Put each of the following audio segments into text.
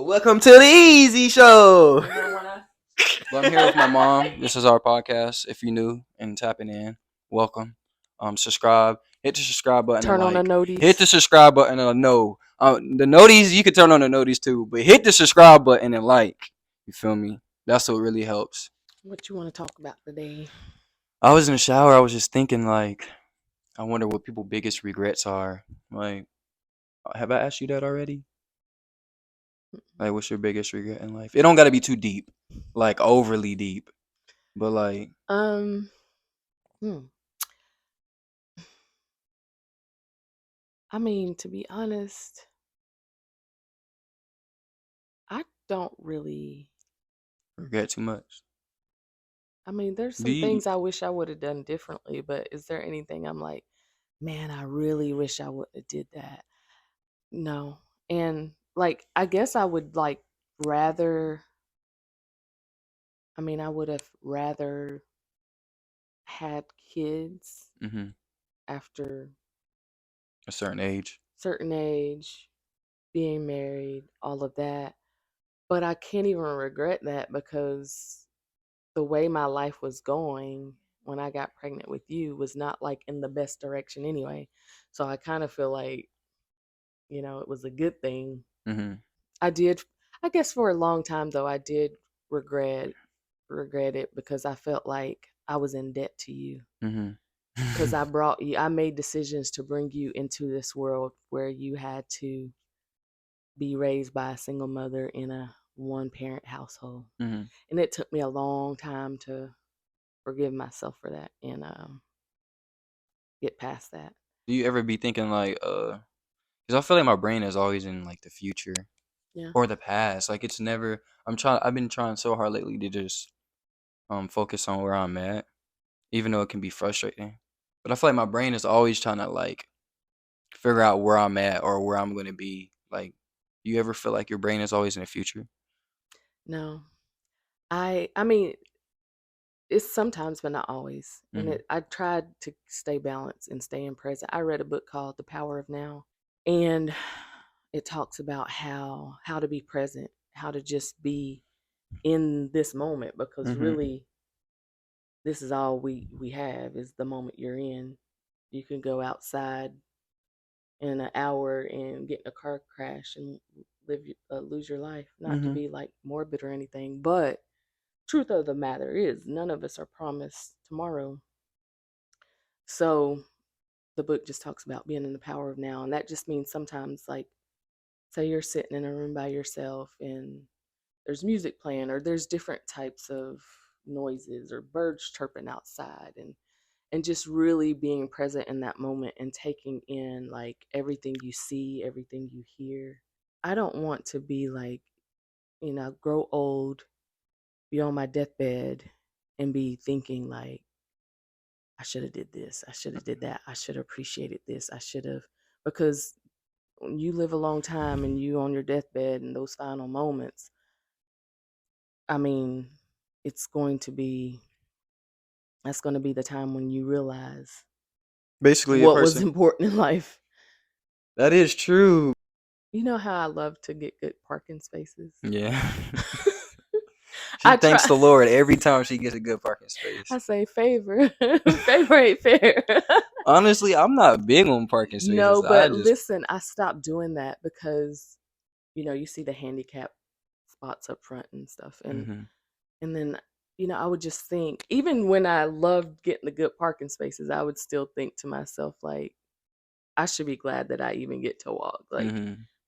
Welcome to the Easy Show. But I'm here with my mom. This is our podcast. If you're new and tapping in, welcome. Subscribe. Hit the subscribe button. Turn on the noties. Hit the subscribe button and no. The noties you can turn on the noties too, but hit the subscribe button and like. You feel me? That's what really helps. What you want to talk about today? I was in the shower. I was just thinking I wonder what people's biggest regrets are. Have I asked you that already? What's your biggest regret in life? It don't got to be too deep, overly deep, but I mean, to be honest, I don't really regret too much. I mean, there's some things I wish I would have done differently, but is there anything I'm like, man, I really wish I would have did that? No. And I guess I would rather I would have rather had kids after a certain age, being married, all of that. But I can't even regret that because the way my life was going when I got pregnant with you was not in the best direction anyway. So I kind of feel like, it was a good thing. I guess for a long time though, I did regret it because I felt like I was in debt to you. Because I made decisions to bring you into this world where you had to be raised by a single mother in a one-parent household. And it took me a long time to forgive myself for that and get past that. Do you ever be thinking because I feel like my brain is always in the future or the past. It's never. I've been trying so hard lately to just focus on where I'm at, even though it can be frustrating. But I feel like my brain is always trying to figure out where I'm at or where I'm going to be. You ever feel like your brain is always in the future? No. I mean, it's sometimes, but not always. And I tried to stay balanced and stay in present. I read a book called The Power of Now, and it talks about how to be present, how to just be in this moment, because really this is all we have is the moment you're in. You can go outside in an hour and get in a car crash and lose your life. Not to be morbid or anything, but truth of the matter is none of us are promised tomorrow. So the book just talks about being in the power of now, and that just means sometimes say you're sitting in a room by yourself and there's music playing or there's different types of noises or birds chirping outside, and just really being present in that moment and taking in everything you see, everything you hear. I don't want to be grow old, be on my deathbed and be thinking I should have did this, I should have did that, I should have appreciated this, I should have, because when you live a long time and you on your deathbed and those final moments, that's going to be the time when you realize basically what was important in life. That is true. You know how I love to get good parking spaces? Yeah. She thanks the Lord every time she gets a good parking space. I say favor. Favor ain't fair. Honestly, I'm not big on parking spaces. No, but listen, I stopped doing that because, you see the handicap spots up front and stuff. And then, I would just think, even when I loved getting the good parking spaces, I would still think to myself, I should be glad that I even get to walk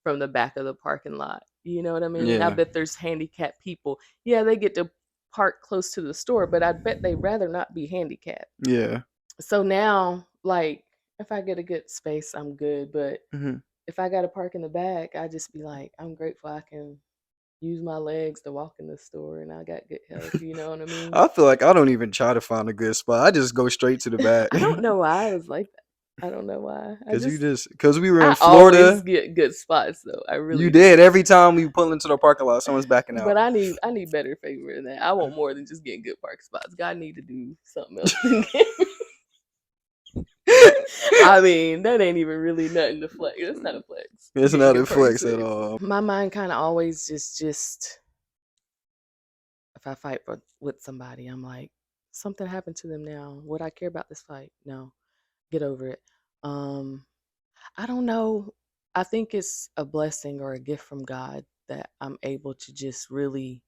from the back of the parking lot. You know what I mean? Yeah. I bet there's handicapped people. Yeah, they get to park close to the store, but I bet they'd rather not be handicapped. Yeah. So now, if I get a good space, I'm good. But if I got to park in the back, I just be I'm grateful I can use my legs to walk in the store and I got good health. You know what I mean? I feel like I don't even try to find a good spot. I just go straight to the back. I don't know why I was like that. I don't know why. Because we were in Florida. I always get good spots though. I really. You did every time we pull into the parking lot, someone's backing out. But I need better favor than that. I want more than just getting good parking spots. God need to do something else. I mean, that ain't even really nothing to flex. That's not a flex. It's Being not a a good flex at person. all. My mind kind of always just if I fight with somebody, I'm like, something happened to them now. Would I care about this fight? No. Get over it. I don't know. I think it's a blessing or a gift from God that I'm able to just really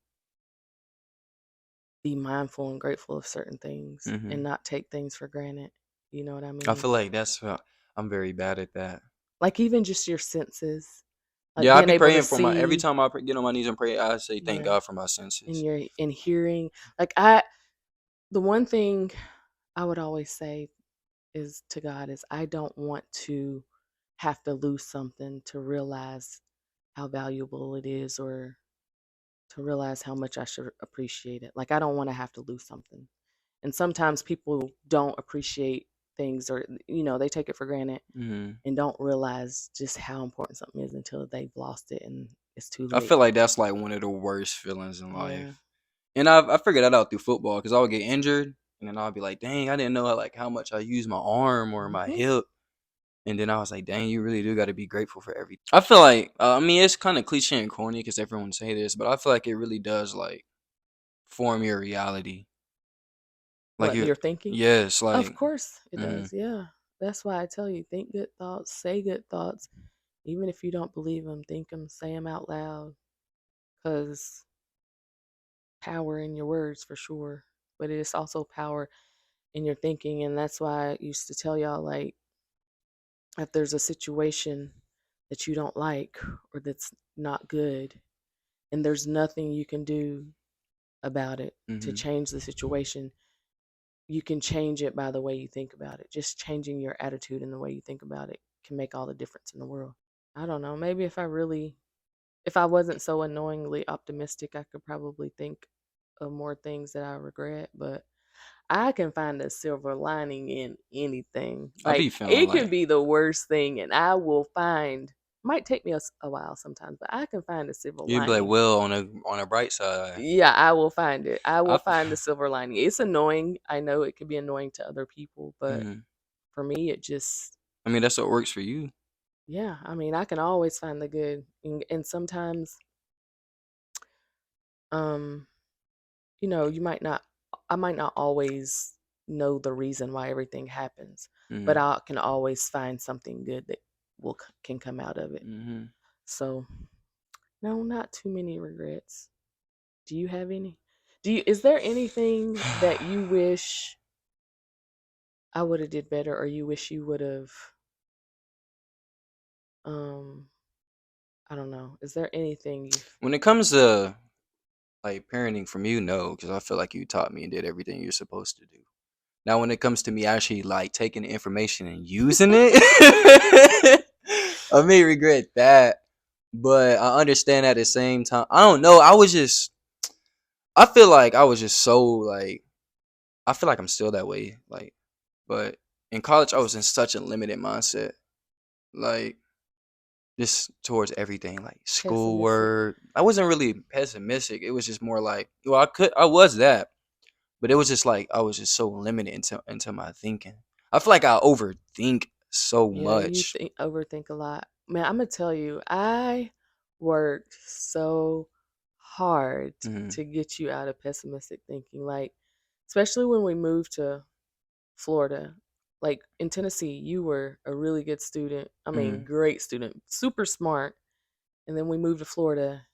be mindful and grateful of certain things Mm-hmm. and not take things for granted. You know what I I mean? feel like I'm very bad at that. Like even just your senses, like Yeah, I being be able to praying for my every see, time get on my knees and pray. I say thank yeah, God for my and senses. you're in hearing. Like the one thing I would always say is to God is I don't want to have to lose something to realize how valuable it is or to realize how much I should appreciate it. Like I don't want to have to lose something. And sometimes people don't appreciate things or they take it for granted Mm-hmm. and don't realize just how important something is until they've lost it and it's too I late. feel like that's like one of the worst feelings in Yeah. life. And I figured that out through football because I would get injured and then I'll be like, dang, I didn't know like how much I use my arm or my Hmm. hip. And then I was like, dang, you really do got to be grateful for everything. I feel like, I mean, it's kind of cliche and corny because everyone say this, but I feel like it really does like form your reality. Like What you, you're thinking? yes, Of like, course it mm-hmm. does. Yeah. That's why I tell you, think good thoughts, say good thoughts. Even if you don't believe them, think them, say them out loud. Because power in your words for sure. But it is also power in your thinking. And that's why I used to tell y'all, like, if there's a situation that you don't like or that's not good, and there's nothing you can do about it to Mm-hmm. change the situation, you can change it by the way you think about it. Just changing your attitude and the way you think about it can make all the difference in the world. I don't know. Maybe if I wasn't so annoyingly optimistic, I could probably think of more things that I regret, but I can find a silver lining in anything. I Like be feeling it can like be the worst thing, and I will find. Might take me a while sometimes, but I can find a silver you'd be like, lining. well, on a bright side, Yeah, I will find it. I will I, find the silver lining. It's annoying. I know it could be annoying to other people, but mhm. for me, it just I mean, that's what works for you. yeah. I mean, I can always find the good, and sometimes, um, you might not. I might not always know the reason why everything happens, but Mm-hmm. I can always find something good that can come out of it. Mm-hmm. So, no, not too many regrets. Do you have any? Is there anything that you wish I would have did better or you wish you would have um I don't know. Is there anything you've When it comes to like parenting from you, no, because I feel like you taught me and did everything you're supposed to do. Now, when it comes to me actually like taking the information and using it, I may regret that, but I understand at the same time. I don't know. I feel like I was just so like, I feel like I'm still that way. Like, but in college, I was in such a limited mindset, like just towards everything, like pessimistic? schoolwork. I wasn't really pessimistic. It was just more like, well, I was that, but it was just like I was just so limited into my thinking. I feel like I overthink so Yeah, you much. overthink a lot. Man, I'm gonna tell you, I worked so hard Mm-hmm. to get you out of pessimistic thinking. Like, especially when we moved to Florida. Like in Tennessee, you were a really good student. I mean, Mm-hmm. great student, super smart. And then we moved to Florida,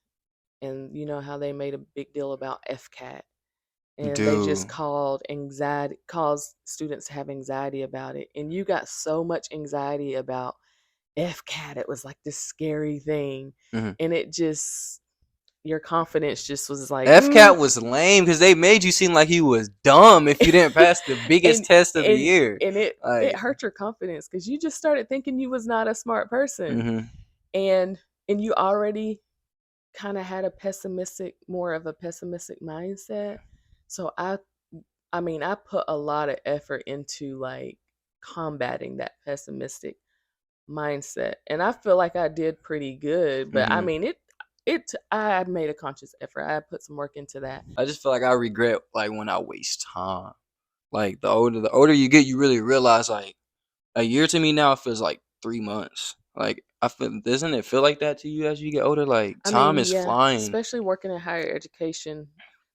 and you know how they made a big deal about FCAT, and they just Dude, caused students to have anxiety about it. And you got so much anxiety about FCAT. It was like this scary thing. mm-hmm. And it just, your confidence just was like, FCAT was lame because they made you seem like he was dumb if you didn't pass the biggest and test of the and year. and it Like, hurt your confidence because you just started thinking you was not a smart person. mm-hmm. And you already kind of had more of a pessimistic mindset. So I mean, I put a lot of effort into like combating that pessimistic mindset, and I feel like I did pretty good. But I Mm-hmm. mean, I made a conscious effort. I put some work into that. I just feel like I regret like when I waste time. Like the older you get, you really realize like A year to me now feels like 3 months. Like I feel, doesn't it feel like that to you as you get older? Like I time mean, is yeah, flying. especially working in higher education.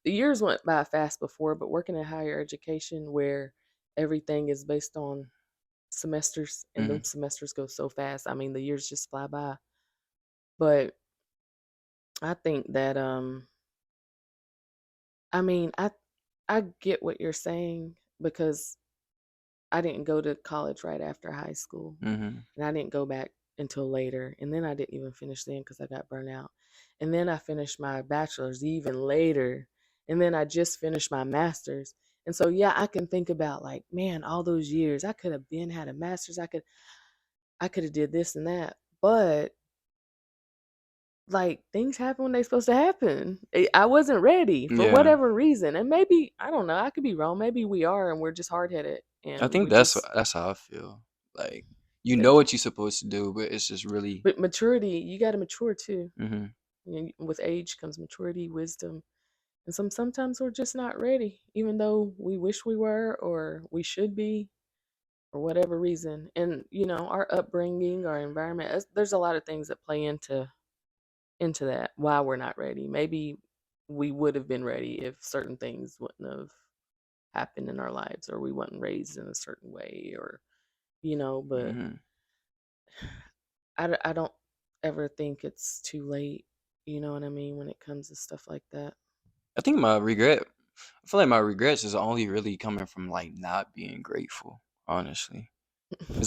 The years went by fast before, but working in higher education where everything is based on semesters and Hmm. them semesters go so fast. I mean, the years just fly by. But I think that I mean, I get what you're saying because I didn't go to college right after high school, Hmm. and I didn't go back until later, and then I didn't even finish then because I got burnt out, and then I finished my bachelor's even later, and then I just finished my master's, and so yeah, I can think about like, man, all those years I could have been had a master's, I could have did this and that, but like things happen when they're supposed to happen. I wasn't ready for Yeah, whatever reason, and maybe I don't know. I could be wrong. Maybe we are, and we're just hard headed, I and think we just. that's how I feel. Like you But know what you're supposed to do, but it's just really. but maturity, you got to mature too. Hmm. With age comes maturity, wisdom, and sometimes we're just not ready, even though we wish we were or we should be, for whatever reason. And our upbringing, our environment. There's a lot of things that play into that why we're not ready. Maybe we would have been ready if certain things wouldn't have happened in our lives or we weren't raised in a certain way but Hmm. I don't ever think it's too late, you know what I mean, when it comes to stuff like that. I think my regret. I feel like my regrets is only really coming from like not being grateful, honestly.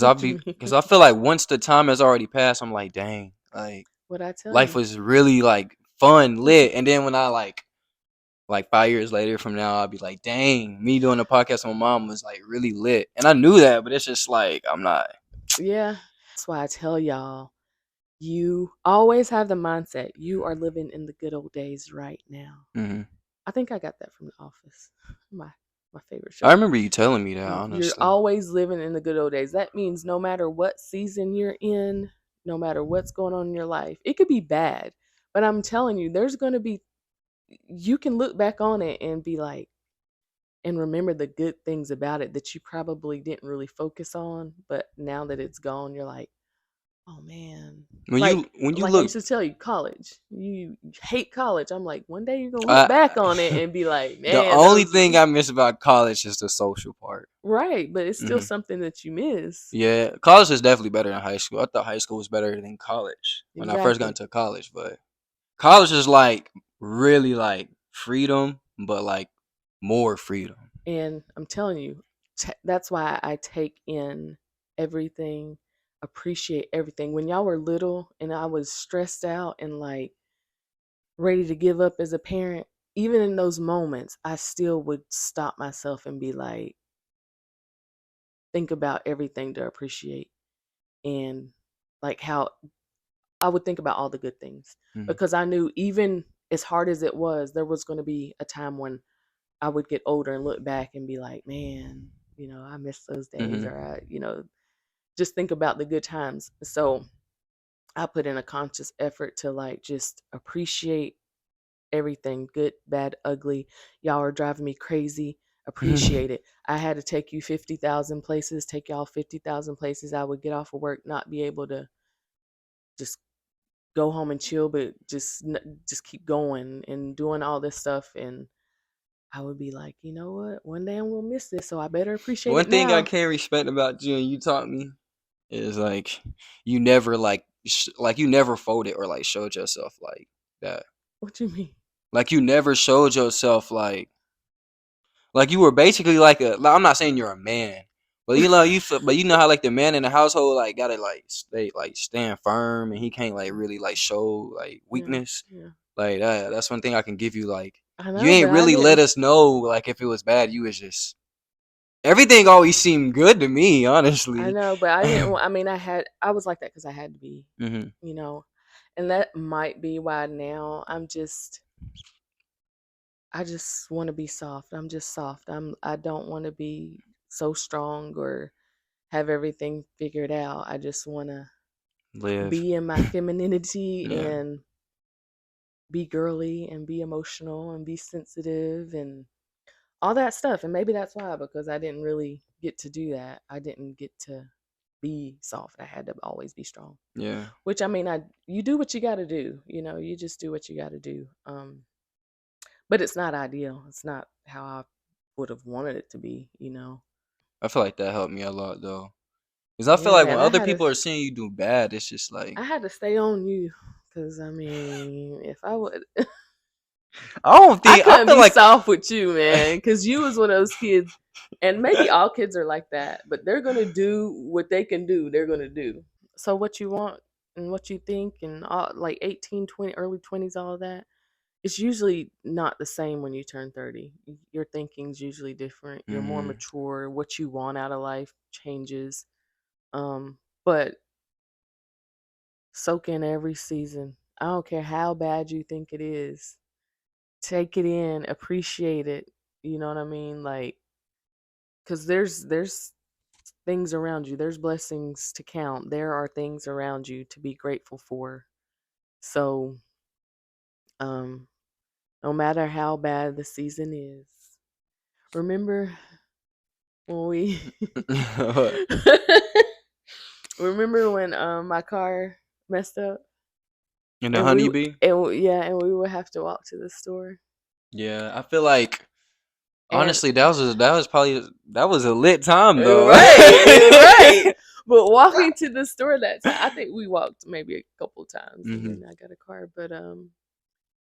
What you Cause mean? I feel like once the time has already passed, I'm like, dang, like What I tell life you. was really like fun, lit. And then when I like 5 years later from now, I'll be like, dang, me doing a podcast with my mom was like really lit. And I knew that, but it's just like I'm not. Yeah, that's why I tell y'all, you always have the mindset you are living in the good old days right now. Hmm. I think I got that from The Office, my my favorite I show. remember you telling me that, You're honestly. always living in the good old days. That means no matter what season you're in, no matter what's going on in your life, it could be bad, but I'm telling you, there's going to be, you can look back on it and be like, and remember the good things about it that you probably didn't really focus on, but now that it's gone, you're like, oh man. When you Like when you like I look, used to tell you, college. You hate college. I'm like, one day you're gonna look I, back on it and be like, the man, that only was thing I miss about college is the social part. right, but it's still Hmm. something that you miss. Yeah, college is definitely better than high school. I thought high school was better than college when I first got Exactly. into college, but college is like really like freedom, but like more freedom. And I'm telling you, that's why I take in everything, appreciate everything. When y'all were little and I was stressed out and like ready to give up as a parent, even in those moments, I still would stop myself and be like, think about everything to appreciate. And like how I would think about all the good things Hmm. because I knew even as hard as it was, there was going to be a time when I would get older and look back and be like, man, I miss those days, Hmm. or just think about the good times. So I put in a conscious effort to like just appreciate everything, good, bad, ugly. Y'all are driving me crazy. Appreciate it. I had to take you 50,000 places, take y'all 50,000 places. I would get off of work, not be able to just go home and chill, but just keep going and doing all this stuff. And I would be like, you know what? One day I'm gonna miss this, so I better appreciate One it thing I now. can't respect about you and you taught me is like you never like you never folded or like showed yourself like that. What you mean? Like you never showed yourself like you were basically like I'm not saying you're a man, but you know but you know how like the man in the household like gotta like stay like stand firm and he can't like really like show like Yeah, weakness. yeah. Like that's one thing I can give you. Like I you know, ain't but I really let didn't. us know like if it was bad. You was just everything always seemed good to me, I honestly. know, but I didn't. I mean, I was like that because I had to be, Hmm. you know, and that might be why now I just want to be soft. I'm just soft. I don't want to be so strong or have everything figured out. I just want to Live. be in my femininity Yeah. and be girly and be emotional and be sensitive and all that stuff. And maybe that's why, because I didn't really get to do that. I didn't get to. be soft. I had to always be strong. Yeah. Which I mean, you do what you got to do. You just do what you got to do. But it's not ideal. It's not how I would have wanted it to be. I feel like that helped me a lot though. Because I feel Yeah, like when and other people are seeing you do bad, it's just like I had to stay on you because I mean, if I would, I don't I think I couldn't feel be like soft with you, man, because you was one of those kids, and maybe all kids are like that, but they're gonna do what they can do. They're gonna do. So what you want and what you think and all like 18, 20, early 20s, all of that. It's usually not the same when you turn 30. Your thinking's usually different. You're more Mhm. mature. What you want out of life changes. But soak in every season. I don't care how bad you think it is. Take it in, appreciate it. You know what I mean? Like, because there's things around you. There's blessings to count. There are things around you to be grateful for. So, um, no matter how bad the season is, remember when we remember when my car messed up And the and honeybee? and we would have to walk to the store. Yeah, I feel like And honestly that was a lit time though. right. But walking to the store that time, I think we walked maybe a couple times and Mhm. then I got a car. But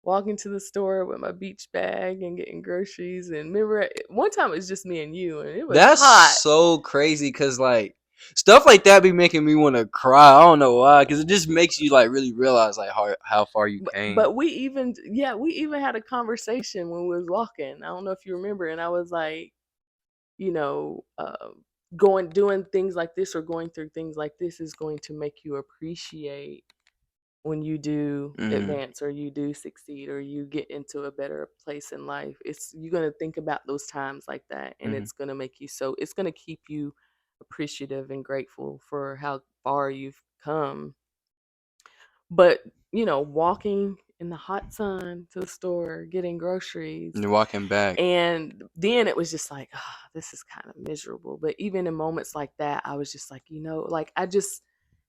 walking to the store with my beach bag and getting groceries, and remember one time it was just me and you and it was That's hot. so crazy because like stuff like that be making me want to cry. I don't know why, because it just makes you like really realize like how far you came. But we even had a conversation when we was walking. I don't know if you remember, and I was like, you know, doing things like this or going through things like this is going to make you appreciate when you do Mhm. advance or you do succeed or you get into a better place in life. You're going to think about those times like that, and Mhm. it's going to keep you appreciative and grateful for how far you've come. But walking in the hot sun to the store getting groceries, You're walking back. and then it was just like, this is kind of miserable. But even in moments like that, I was just like, like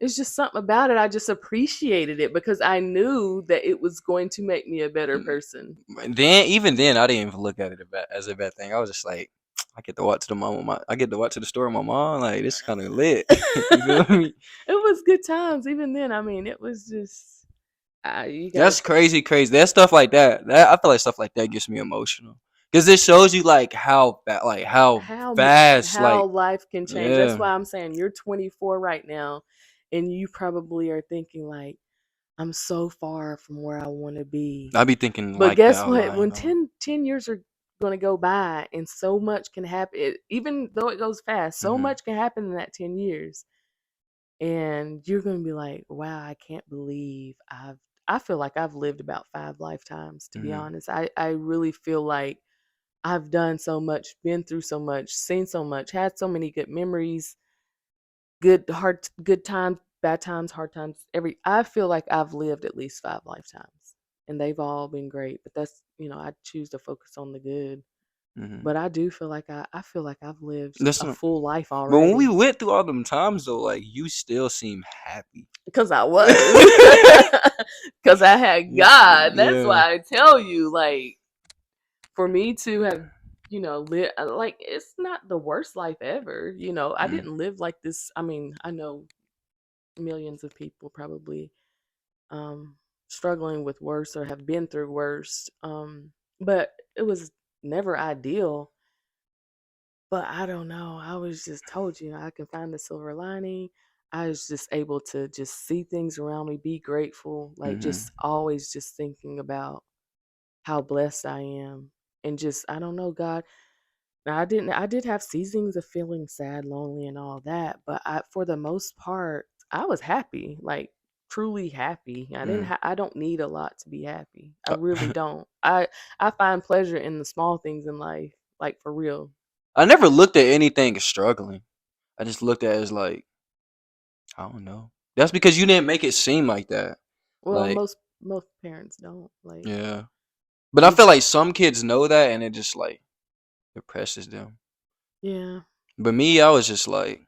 it's just something about it. I just appreciated it because I knew that it was going to make me a better Mm, person. even then, I didn't even look at it as a bad thing. I was just like, I get to walk to the mom. I get to walk to the store with my mom. Like this is kind of lit. You feel me? It was good times. Even then, I mean, it was just you gotta That's crazy, crazy. That stuff like that. That I feel like stuff like that gets me emotional because it shows you like how fast, how like life can change. That's yeah. why I'm saying you're 24 right now, and you probably are thinking like, I'm so far from where I want to be. I be thinking But like that guess a lot. what? I ain't When gonna. 10 years are going to go by and so much can happen, even though it goes fast, so Mhm. much can happen in that 10 years. And you're going to be like, wow, I can't believe I feel like I've lived about 5 lifetimes, to be Mhm. honest. I really feel like I've done so much, been through so much, seen so much, had so many good memories, good times, bad times, hard times. I feel like I've lived at least 5 lifetimes, and they've all been great. But that's I choose to focus on the good. Mhm. But I do feel like I feel like I've lived That's a not. full life But when we already went through all them times though, like you still seem happy. because I was because I had God. That's Yeah. why I tell you, like, for me to have live like it's not the worst life ever. I Mm. didn't live like this. I mean, I know millions of people probably um, struggling with worse or have been through worse. But it was never ideal. But I don't know. I was just told I can find the silver lining. I was just able to just see things around me, be grateful, like Mhm. just always just thinking about how blessed I am. And just, I don't know, God. Now, I did have seasons of feeling sad, lonely, and all that, but for the most part, I was happy, like truly happy. Mm. I don't need a lot to be happy. I really don't. I find pleasure in the small things in life, like for real. I never looked at anything as struggling. I just looked at it as like, I don't know. That's because you didn't make it seem like that. Well, Like, most parents don't like yeah. But I you. feel like some kids know that and it just like depresses them. Yeah, But me, I was just like,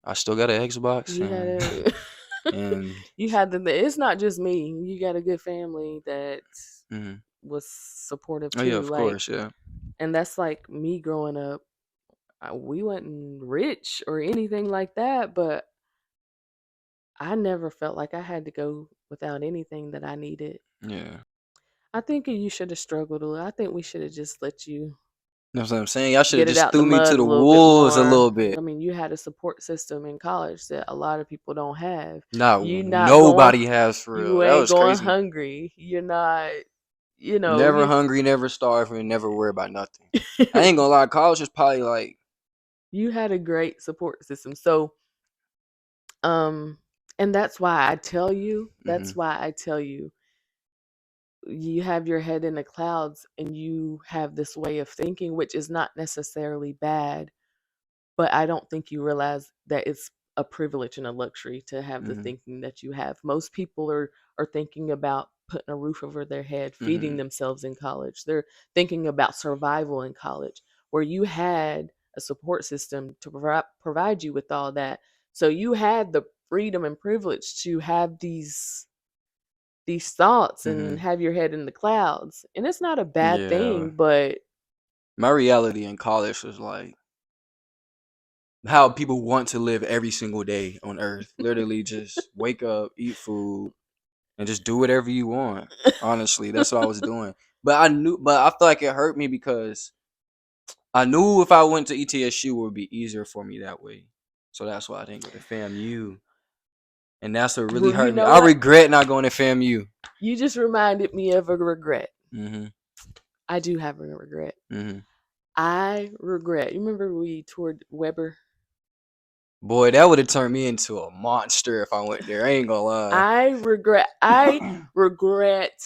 I still got an Xbox, You and had and you had it's not just me. You got a good family that mhm. was supportive Oh yeah, too. of Like, course, yeah. and that's like me growing up. We wasn't rich or anything like that, but I never felt like I had to go without anything that I needed. Yeah. I think you should have struggled a little. I think we should have just let you You know what I'm saying? Y'all should have get it just out the threw me to mud a the little bit wolves a more. little bit. I mean, you had a support system in college that a lot of people don't have. Not You not going, nobody has for real. you That ain't was going crazy. hungry. You're not, Never hungry, never starving, never worry about nothing. I ain't gonna lie, college is probably like you had a great support system. So, and that's why I tell you, you have your head in the clouds and you have this way of thinking, which is not necessarily bad, but I don't think you realize that it's a privilege and a luxury to have the thinking that you have. Most people are thinking about putting a roof over their head, feeding themselves in college. They're thinking about survival in college, where you had a support system to provide you with all that. So you had the freedom and privilege to have these thoughts and have your head in the clouds. And it's not a bad yeah. thing, but My reality in college was like how people want to live every single day on earth. Literally just wake up, eat food, and just do whatever you want. Honestly, that's what I was doing. But I feel like it hurt me because I knew if I went to ETSU it would be easier for me that way. So that's why I didn't go to FAMU. And that's what really well, you hurt me. know I what? regret not going to FAMU. You just reminded me of a regret. Mm-hmm. I do have a regret. Mm-hmm. I regret. You remember we toured Weber? Boy, that would have turned me into a monster if I went there. I ain't gonna lie. I regret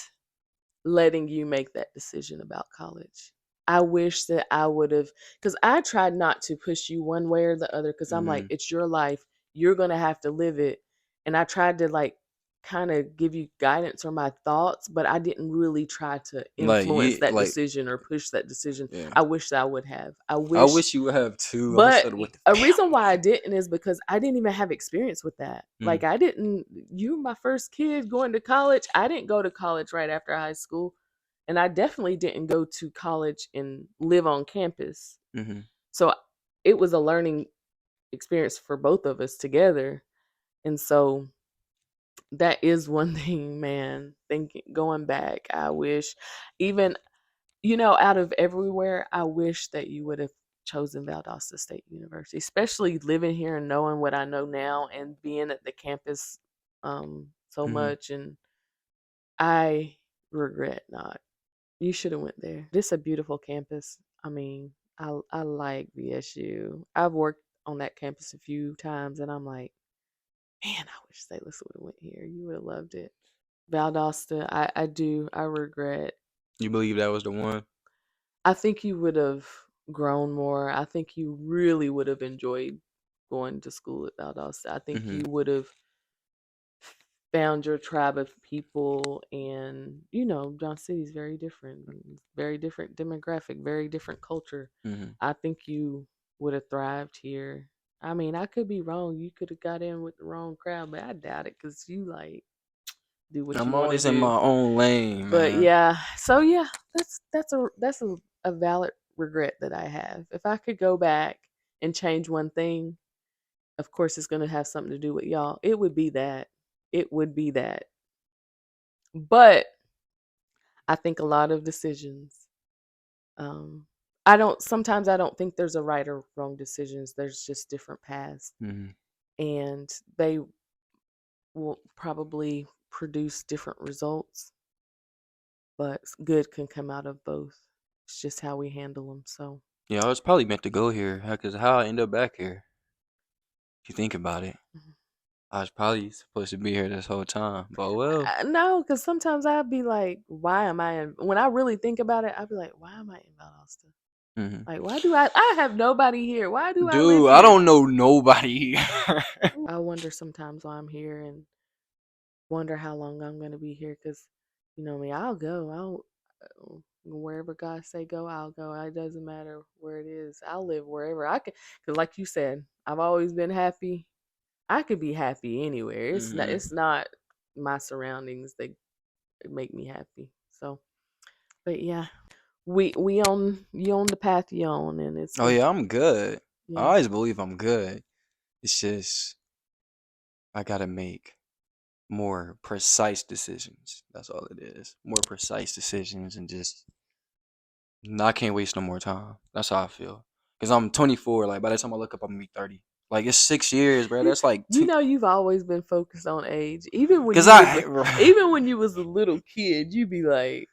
letting you make that decision about college. I wish that I would have, because I tried not to push you one way or the other, because I'm like, it's your life. You're going to have to live it. And I tried to like kind of give you guidance or my thoughts, but I didn't really try to influence that decision or push that decision. Yeah. I wish that I would have. I wish you would have too. But a reason why I didn't is because I didn't even have experience with that. Like you my first kid going to college. I didn't go to college right after high school. And I definitely didn't go to college and live on campus. So it was a learning experience for both of us together. And so that is one thing, man. Going back, I wish even, out of everywhere, I wish that you would have chosen Valdosta State University, especially living here and knowing what I know now and being at the campus so much. And I regret not. You should have went there. This is a beautiful campus. I mean, I like VSU. I've worked on that campus a few times, and I'm like, man, I wish St. Louis would have went here. You would have loved it. Valdosta, I do. I regret. You believe that was the one? I think you would have grown more. I think you really would have enjoyed going to school at Valdosta. I think you would have found your tribe of people, and John City's very different demographic, very different culture. I think you would have thrived here. I mean, I could be wrong. You could have got in with the wrong crowd, but I doubt it because you like do what I'm you want always to in do. my own lane, But man. yeah, so yeah, that's a valid regret that I have. If I could go back and change one thing, of course it's going to have something to do with y'all. It would be that. It would be that. But I think a lot of decisions, sometimes I don't think there's a right or wrong decisions. There's just different paths. And they will probably produce different results, but good can come out of both. It's just how we handle them. So yeah, I was probably meant to go here because how I end up back here. If you think about it, I was probably supposed to be here this whole time, but well. No, because sometimes I'd be like, why am I in? When I really think about it, I'd be like, why am I in Valdosta? Like, why do I have nobody here? Why do I live Dude, here? I don't know nobody here. I wonder sometimes why I'm here and wonder how long I'm going to be here because, me, I'll go. wherever God say go, I'll go. It doesn't matter where it is. I'll live wherever I can. Because, like you said, I've always been happy. I could be happy anywhere. It's not. Mhm. It's not my surroundings that make me happy. So, but yeah, we on you on the path you on, and it's Oh yeah, I'm good. I yeah. always believe I'm good. It's just I gotta make more precise decisions. That's all it is. More precise decisions and just I can't waste no more time. That's how I feel. Cause I'm 24. Like by the time I look up, I'm gonna be 30. Like it's 6 years, bro. That's like You know, you've always been focused on age, even when Cause you was I, even when you was a little kid. You be like,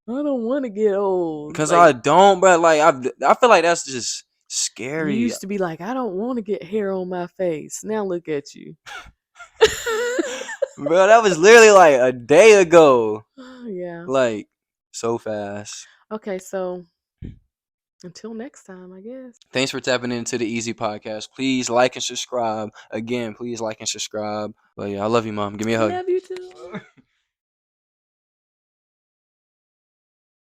I don't want to get old. cause I Like don't, bro. Like I feel like that's just you scary. used to be like, I don't want to get hair on my face. Now look at you. Bro, that was literally like a day ago. Yeah. Like so fast. Okay, so until next time, I guess. Thanks for tapping into the Easy Podcast. Please like and subscribe. Again, please like and subscribe. But yeah, I love you, Mom. Give me a hug. Love you too.